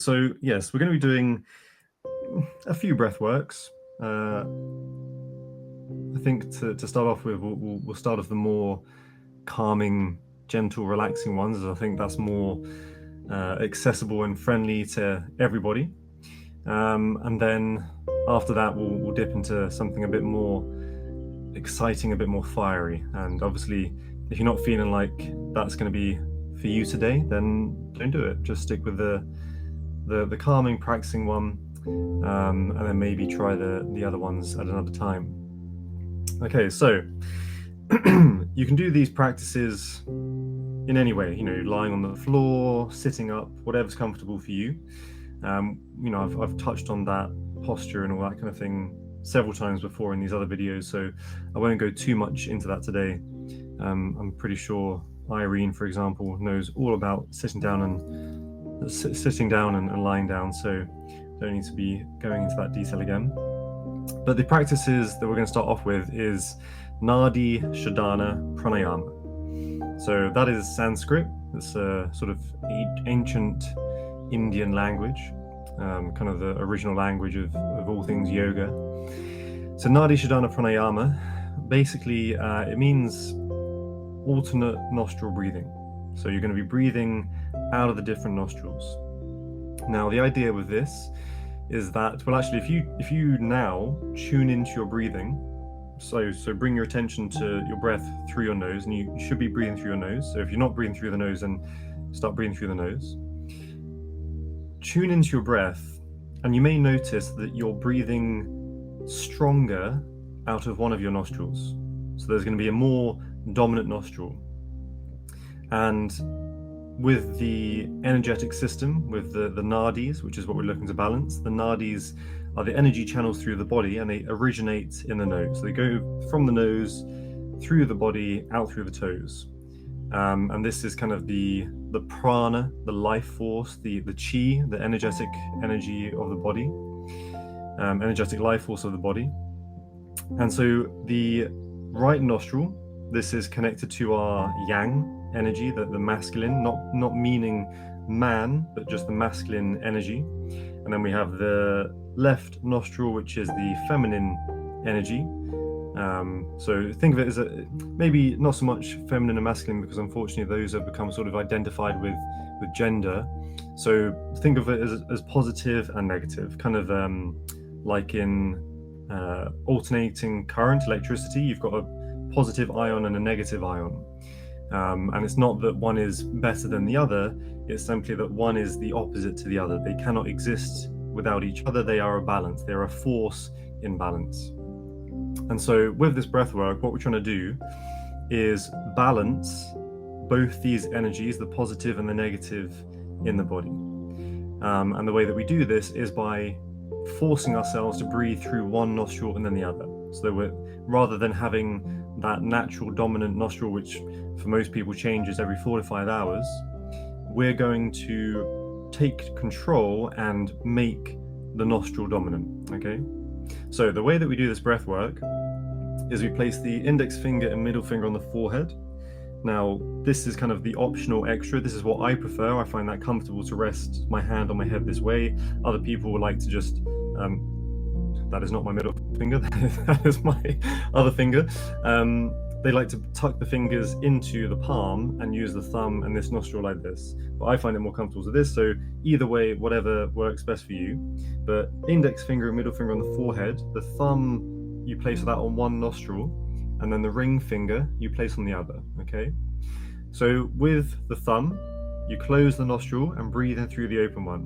So yes, we're going to be doing a few breath works. I think to start off with, we'll start off the more calming, gentle, relaxing ones, as I think that's more accessible and friendly to everybody. And then after that, we'll dip into something a bit more exciting, a bit more fiery. And obviously, if you're not feeling like that's going to be for you today, then don't do it. Just stick with the calming, practicing one, and then maybe try the other ones at another time. Okay, so you can do these practices in any way, lying on the floor, sitting up, whatever's comfortable for you. I've touched on that posture and all that kind of thing several times before in these other videos, so I won't go too much into that today. I'm pretty sure Irene, for example, knows all about sitting down and lying down, so don't need to be going into that detail again. But the practices that we're going to start off with is Nadi Shodhana pranayama. So that is Sanskrit. It's a sort of ancient Indian language, kind of the original language of all things yoga. So Nadi Shodhana pranayama, basically it means alternate nostril breathing. So you're going to be breathing out of the different nostrils. Now, the idea with this is that, well, actually, if you now tune into your breathing, so bring your attention to your breath through your nose, and you should be breathing through your nose. So if you're not breathing through the nose, then start breathing through the nose. Tune into your breath, and you may notice that you're breathing stronger out of one of your nostrils. So there's going to be a more dominant nostril. And with the energetic system, with the nadis, which is what we're looking to balance, the nadis are the energy channels through the body, and they originate in the nose. So they go from the nose, through the body, out through the toes. And this is kind of the prana, the life force, the chi, the energetic energy of the body, energetic life force of the body. And so the right nostril, this is connected to our yang energy, the masculine, not meaning man, but just the masculine energy. And then we have the left nostril, which is the feminine energy. So think of it as maybe not so much feminine and masculine, because unfortunately those have become sort of identified with gender. So think of it as positive and negative, kind of like in alternating current, electricity. You've got a positive ion and a negative ion. And it's not that one is better than the other, it's simply that one is the opposite to the other. They cannot exist without each other. They are a balance. They're a force in balance. And so with this breath work, what we're trying to do is balance both these energies, the positive and the negative, in the body. And the way that we do this is by forcing ourselves to breathe through one nostril and then the other. So rather than having that natural dominant nostril, which for most people changes every 4 to 5 hours, we're going to take control and make the nostril dominant. Okay, so the way that we do this breath work is we place the index finger and middle finger on the forehead. Now, this is kind of the optional extra. This is what I prefer. I find that comfortable to rest my hand on my head this way. Other people would like to just that is not my middle finger, that is my other finger. They like to tuck the fingers into the palm and use the thumb and this nostril like this. But I find it more comfortable to this, so either way, whatever works best for you. But index finger and middle finger on the forehead, the thumb, you place that on one nostril, and then the ring finger you place on the other, okay? So with the thumb, you close the nostril and breathe in through the open one.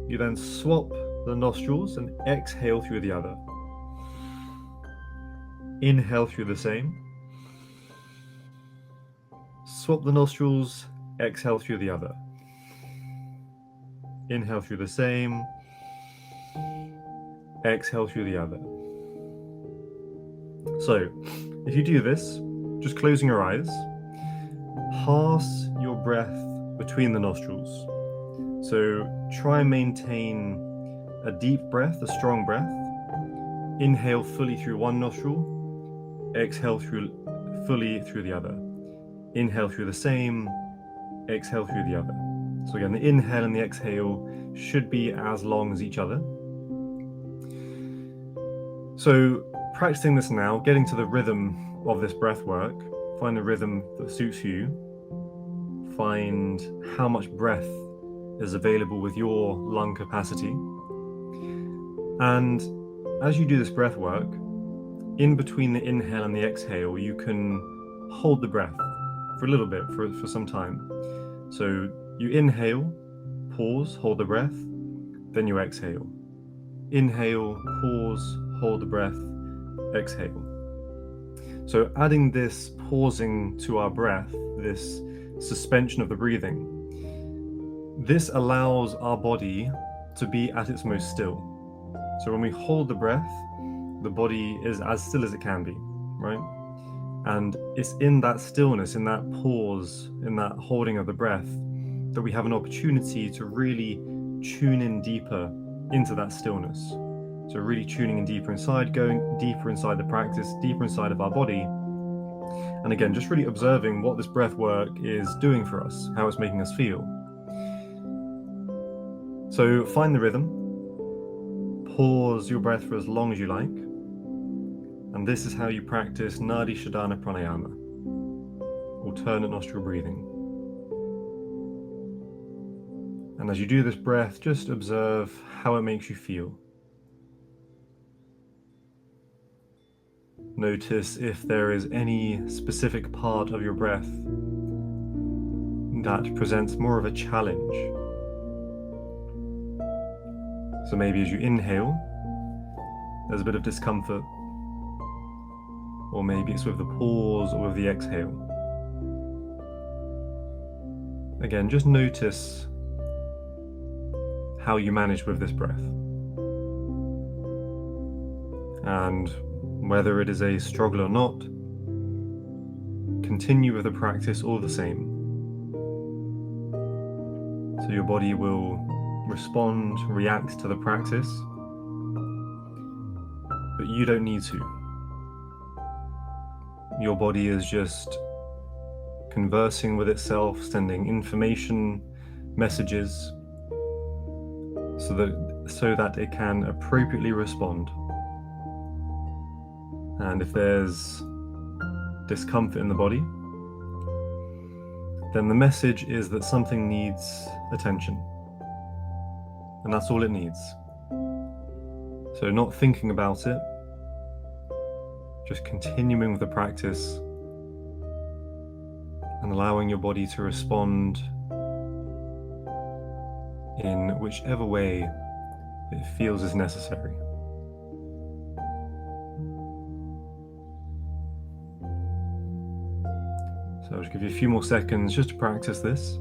You then swap the nostrils and exhale through the other. Inhale through the same. Swap the nostrils, exhale through the other. Inhale through the same. Exhale through the other. So, if you do this, just closing your eyes, pass your breath between the nostrils. So try and maintain a deep breath, a strong breath. Inhale fully through one nostril. Exhale fully through the other. Inhale through the same. Exhale through the other. So again, the inhale and the exhale should be as long as each other. So practicing this now, getting to the rhythm of this breath work, find the rhythm that suits you, find how much breath is available with your lung capacity. And as you do this breath work, in between the inhale and the exhale, you can hold the breath for a little bit, for some time. So you inhale, pause, hold the breath, then you exhale. Inhale, pause, hold the breath, exhale. So adding this pausing to our breath, this suspension of the breathing, this allows our body to be at its most still. So when we hold the breath, the body is as still as it can be, right? And it's in that stillness, in that pause, in that holding of the breath, that we have an opportunity to really tune in deeper into that stillness. So really tuning in deeper inside, going deeper inside the practice, deeper inside of our body. And again, just really observing what this breath work is doing for us, how it's making us feel. So find the rhythm, pause your breath for as long as you like. And this is how you practice Nadi Shodhana pranayama, alternate nostril breathing. And as you do this breath, just observe how it makes you feel. Notice if there is any specific part of your breath that presents more of a challenge. So maybe as you inhale, there's a bit of discomfort, or maybe it's with the pause or with the exhale. Again, just notice how you manage with this breath. And whether it is a struggle or not, continue with the practice all the same. So your body will respond, react to the practice, but you don't need to. Your body is just conversing with itself, sending information, messages, so that it can appropriately respond. And if there's discomfort in the body, then the message is that something needs attention. And that's all it needs. So not thinking about it, just continuing with the practice and allowing your body to respond in whichever way it feels is necessary. So I'll just give you a few more seconds just to practice this.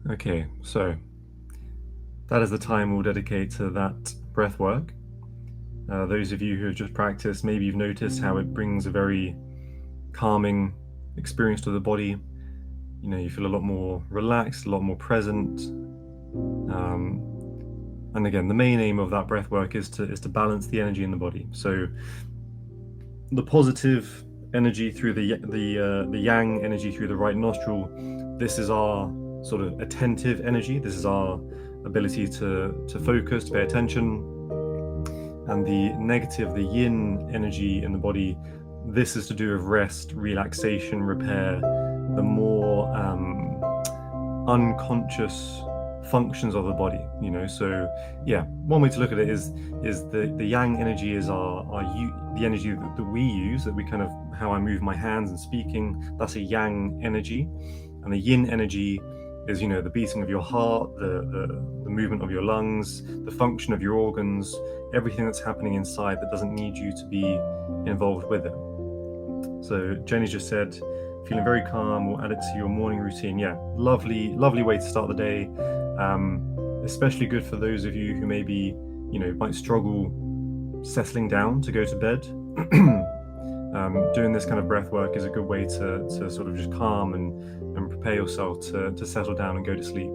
Okay, so that is the time we'll dedicate to that breath work. Those of you who have just practiced, maybe you've noticed how it brings a very calming experience to the body. You know, you feel a lot more relaxed, a lot more present. And again, the main aim of that breath work is to balance the energy in the body. So the positive energy through the yang energy through the right nostril, this is our sort of attentive energy. This is our ability to focus, to pay attention. And the negative, the yin energy in the body, this is to do with rest, relaxation, repair, the more unconscious functions of the body, you know. So yeah, one way to look at it is the yang energy is the energy that we use, that we kind of, how I move my hands and speaking, that's a yang energy. And the yin energy is, you know, the beating of your heart, the movement of your lungs, the function of your organs, everything that's happening inside that doesn't need you to be involved with it. So Jenny just said, feeling very calm, we'll add it to your morning routine. Yeah, lovely way to start the day. Especially good for those of you who maybe, you know, might struggle settling down to go to bed. Doing this kind of breath work is a good way to sort of just calm and prepare yourself to settle down and go to sleep.